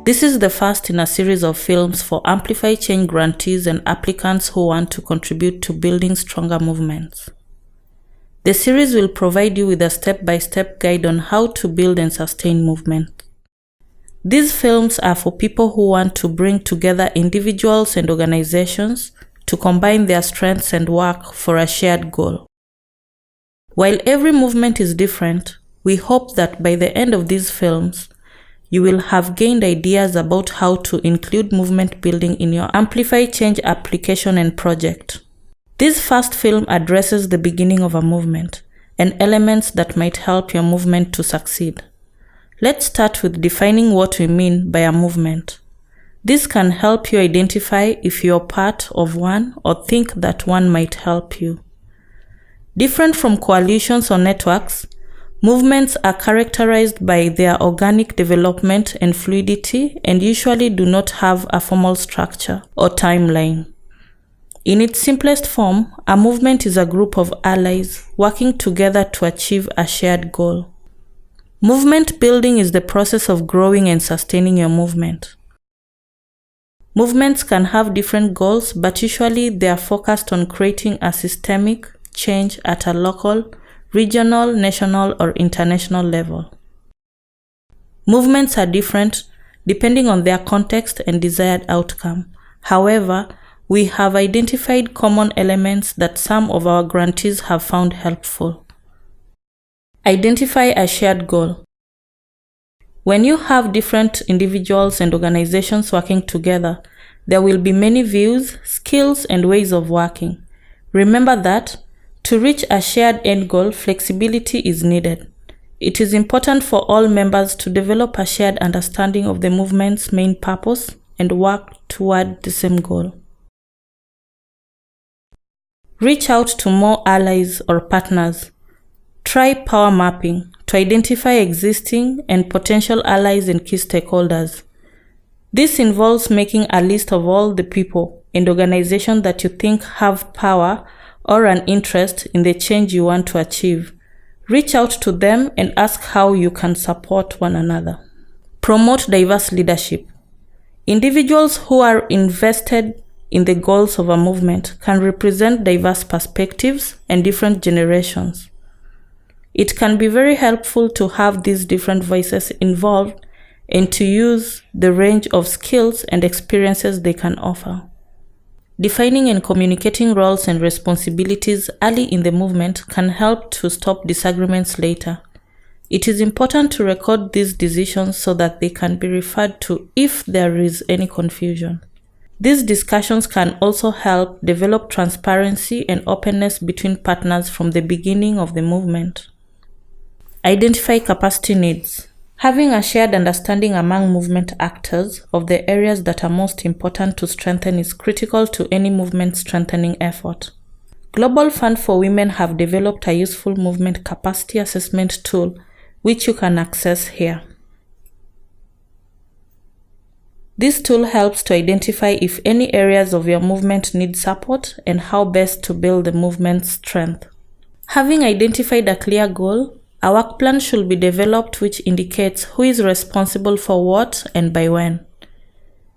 This is the first in a series of films for AmplifyChange grantees and applicants who want to contribute to building stronger movements. The series will provide you with a step-by-step guide on how to build and sustain movement. These films are for people who want to bring together individuals and organizations to combine their strengths and work for a shared goal. While every movement is different, we hope that by the end of these films, you will have gained ideas about how to include movement building in your AmplifyChange application and project. This first film addresses the beginning of a movement and elements that might help your movement to succeed. Let's start with defining what we mean by a movement. This can help you identify if you're part of one or think that one might help you. Different from coalitions or networks, movements are characterized by their organic development and fluidity and usually do not have a formal structure or timeline. In its simplest form, a movement is a group of allies working together to achieve a shared goal. Movement building is the process of growing and sustaining your movement. Movements can have different goals, but usually they are focused on creating a systemic change at a local, regional, national, or international level. Movements are different depending on their context and desired outcome. However, we have identified common elements that some of our grantees have found helpful. Identify a shared goal. When you have different individuals and organizations working together, there will be many views, skills, and ways of working. Remember that to reach a shared end goal, flexibility is needed. It is important for all members to develop a shared understanding of the movement's main purpose and work toward the same goal. Reach out to more allies or partners. Try power mapping to identify existing and potential allies and key stakeholders. This involves making a list of all the people and organizations that you think have power or an interest in the change you want to achieve. Reach out to them and ask how you can support one another. Promote diverse leadership. Individuals who are invested in the goals of a movement can represent diverse perspectives and different generations. It can be very helpful to have these different voices involved and to use the range of skills and experiences they can offer. Defining and communicating roles and responsibilities early in the movement can help to stop disagreements later. It is important to record these decisions so that they can be referred to if there is any confusion. These discussions can also help develop transparency and openness between partners from the beginning of the movement. Identify capacity needs. Having a shared understanding among movement actors of the areas that are most important to strengthen is critical to any movement strengthening effort. Global Fund for Women have developed a useful movement capacity assessment tool, which you can access here. This tool helps to identify if any areas of your movement need support and how best to build the movement's strength. Having identified a clear goal, a work plan should be developed which indicates who is responsible for what and by when.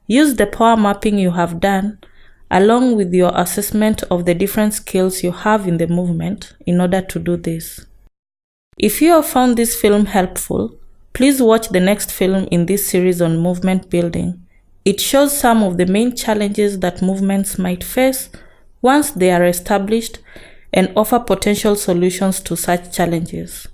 Use the power mapping you have done along with your assessment of the different skills you have in the movement in order to do this. If you have found this film helpful, please watch the next film in this series on movement building. It shows some of the main challenges that movements might face once they are established and offer potential solutions to such challenges.